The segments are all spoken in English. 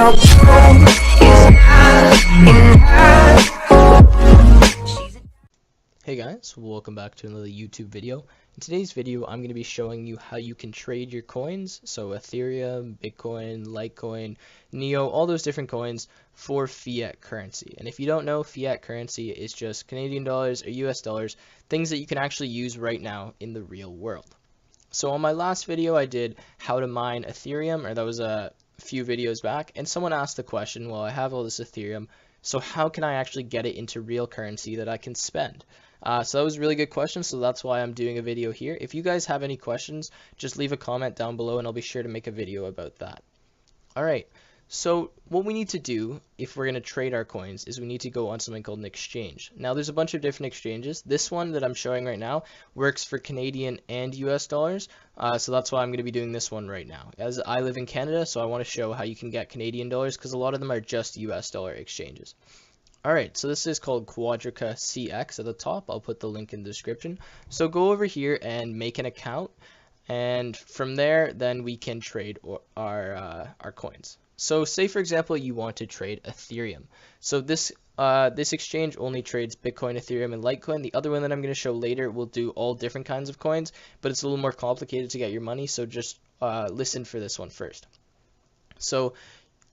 your pride is not enough. Hey guys, welcome back to another YouTube video. In today's video, I'm going to be showing you how you can trade your coins, so Ethereum, Bitcoin, Litecoin, Neo, all those different coins for fiat currency. And if you don't know, fiat currency is just Canadian dollars or US dollars, things that you can actually use right now in the real world. So on my last video, I did how to mine Ethereum, or that was a few videos back, and someone asked the question, well, I have all this Ethereum, so how can I actually get it into real currency that I can spend? So that was a really good question, so that's why I'm doing a video here. If you guys have any questions, just leave a comment down below and I'll be sure to make a video about that. Alright, so what we need to do if we're going to trade our coins is we need to go on something called an exchange. Now there's a bunch of different exchanges. This one that I'm showing right now works for Canadian and US dollars, so that's why I'm going to be doing this one right now. As I live in Canada, so I want to show how you can get Canadian dollars because a lot of them are just US dollar exchanges. Alright, so this is called QuadrigaCX at the top. I'll put the link in the description. So go over here and make an account, and from there then we can trade our coins. So say for example you want to trade Ethereum. So this exchange only trades Bitcoin, Ethereum, and Litecoin. The other one that I'm going to show later will do all different kinds of coins, but it's a little more complicated to get your money, so just listen for this one first. So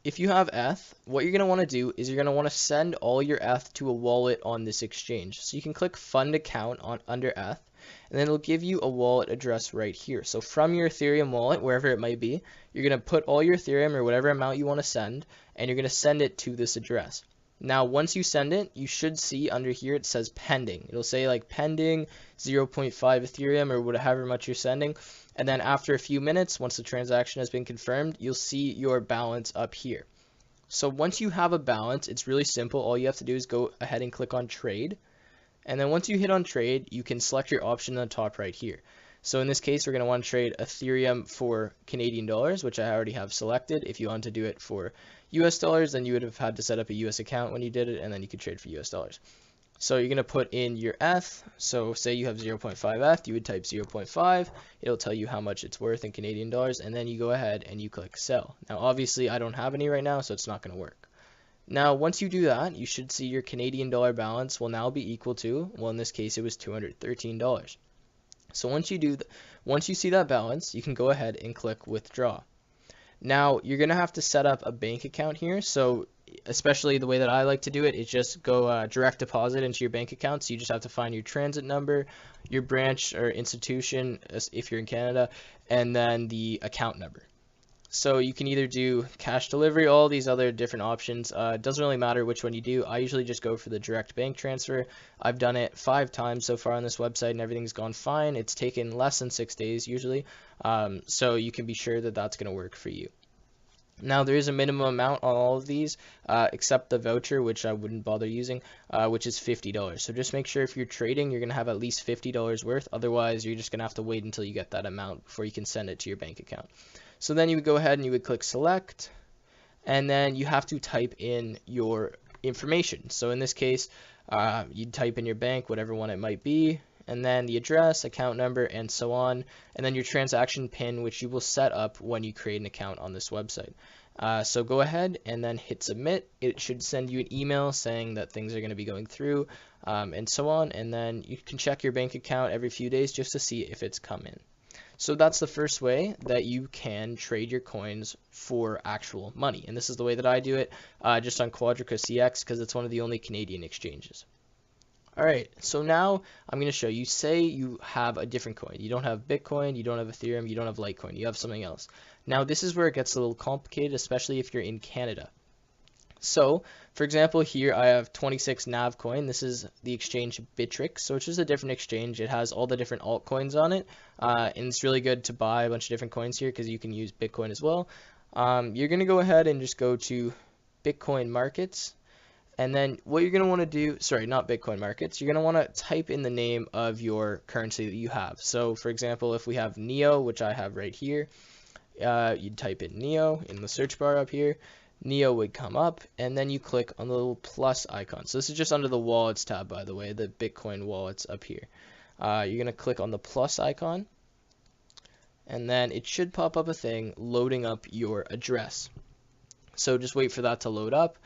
if you have ETH, what you're going to want to do is you're going to want to send all your ETH to a wallet on this exchange. So you can click Fund Account under ETH, and then it'll give you a wallet address right here. So from your Ethereum wallet, wherever it might be, you're going to put all your Ethereum or whatever amount you want to send, and you're going to send it to this address. Now, once you send it, you should see under here it says pending. It'll say like pending 0.5 Ethereum or whatever much you're sending. And then after a few minutes, once the transaction has been confirmed, you'll see your balance up here. So once you have a balance, it's really simple. All you have to do is go ahead and click on trade. And then once you hit on trade, you can select your option on the top right here. So in this case, we're going to want to trade Ethereum for Canadian dollars, which I already have selected. If you want to do it for US dollars, then you would have had to set up a US account when you did it, and then you could trade for US dollars. So you're going to put in your ETH. So say you have 0.5 ETH, you would type 0.5. It'll tell you how much it's worth in Canadian dollars, and then you go ahead and you click sell. Now obviously I don't have any right now, so it's not going to work. Now once you do that, you should see your Canadian dollar balance will now be equal to, well in this case it was $213. So once you see that balance, you can go ahead and click withdraw. Now you're going to have to set up a bank account here. So especially the way that I like to do it is just go direct deposit into your bank account. So you just have to find your transit number, your branch or institution if you're in Canada, and then the account number. So you can either do cash delivery, all these other different options. It doesn't really matter which one you do. I usually just go for the direct bank transfer. I've done it 5 times so far on this website and everything's gone fine. It's taken less than 6 days usually, so you can be sure that that's going to work for you. Now there is a minimum amount on all of these, except the voucher, which I wouldn't bother using, which is $50. So just make sure if you're trading, you're going to have at least $50 worth. Otherwise, you're just going to have to wait until you get that amount before you can send it to your bank account. So then you would go ahead and you would click select, and then you have to type in your information. So in this case, you'd type in your bank, whatever one it might be, and then the address, account number, and so on, and then your transaction PIN, which you will set up when you create an account on this website. So go ahead and then hit submit. It should send you an email saying that things are going to be going through, and so on, and then you can check your bank account every few days just to see if it's come in. So that's the first way that you can trade your coins for actual money, and this is the way that I do it, just on QuadrigaCX because it's one of the only Canadian exchanges. Alright, so now I'm going to show you, say you have a different coin. You don't have Bitcoin, you don't have Ethereum, you don't have Litecoin, you have something else. Now this is where it gets a little complicated, especially if you're in Canada. So, for example, here I have 26 NAV coin. This is the exchange Bittrex, so it's just a different exchange. It has all the different altcoins on it, and it's really good to buy a bunch of different coins here because you can use Bitcoin as well. You're going to go ahead and just go to Bitcoin markets, and then what you're going to want to do, sorry, not Bitcoin markets, you're going to want to type in the name of your currency that you have. So, for example, if we have Neo, which I have right here, you'd type in Neo in the search bar up here. Neo would come up, and then you click on the little plus icon. So this is just under the wallets tab, by the way, the Bitcoin wallets up here. You're going to click on the plus icon, and then it should pop up a thing loading up your address. So just wait for that to load up,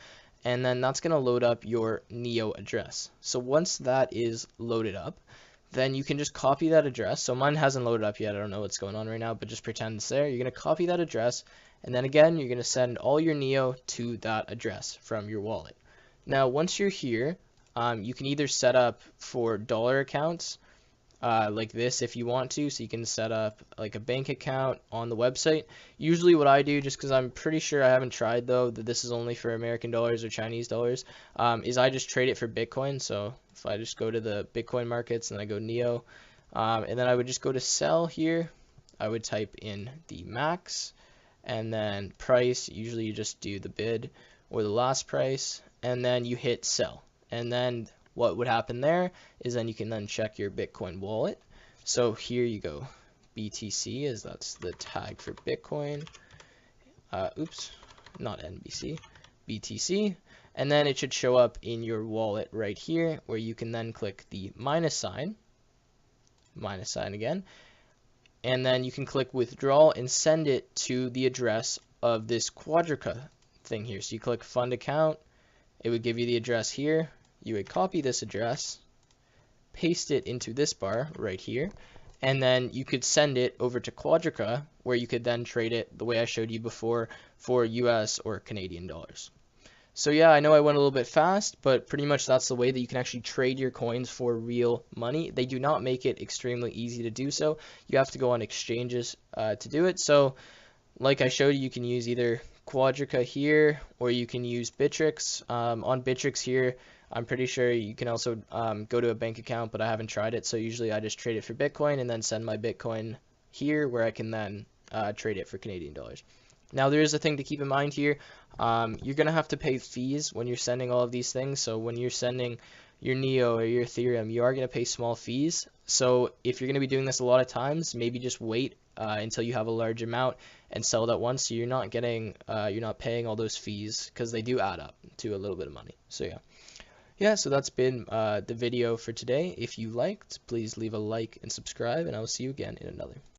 and then that's going to load up your NEO address. So once that is loaded up, then you can just copy that address. So mine hasn't loaded up yet. I don't know what's going on right now, but just pretend it's there. You're going to copy that address, and then again, you're going to send all your NEO to that address from your wallet. Now, once you're here, you can either set up for dollar accounts like this if you want to, so you can set up like a bank account on the website. Usually what I do, just because I'm pretty sure I haven't tried though that this is only for American dollars or Chinese dollars, is I just trade it for Bitcoin. So if I just go to the Bitcoin markets and I go NEO, and then I would just go to sell here, I would type in the max and then price. Usually you just do the bid or the last price, and then you hit sell, and then what would happen there is then you can then check your Bitcoin wallet. So here you go, BTC, as that's the tag for Bitcoin. Oops, not NBC, BTC. And then it should show up in your wallet right here, where you can then click the minus sign again, and then you can click withdraw and send it to the address of this Quadriga thing here. So you click fund account, it would give you the address here. You would copy this address, paste it into this bar right here, and then you could send it over to Quadriga, where you could then trade it the way I showed you before for US or Canadian dollars. So yeah, I know I went a little bit fast, but pretty much that's the way that you can actually trade your coins for real money. They do not make it extremely easy to do so. You have to go on exchanges to do it. So like I showed you, you can use either Quadriga here, or you can use Bittrex. On Bittrex here, I'm pretty sure you can also go to a bank account, but I haven't tried it. So usually I just trade it for Bitcoin and then send my Bitcoin here, where I can then trade it for Canadian dollars. Now there is a thing to keep in mind here. You're going to have to pay fees when you're sending all of these things. So when you're sending your NEO or your Ethereum, you are going to pay small fees. So if you're going to be doing this a lot of times, maybe just wait until you have a large amount and sell it at once, so you're not paying all those fees, because they do add up to a little bit of money. So yeah, so that's been the video for today. If you liked, please leave a like and subscribe, and I will see you again in another.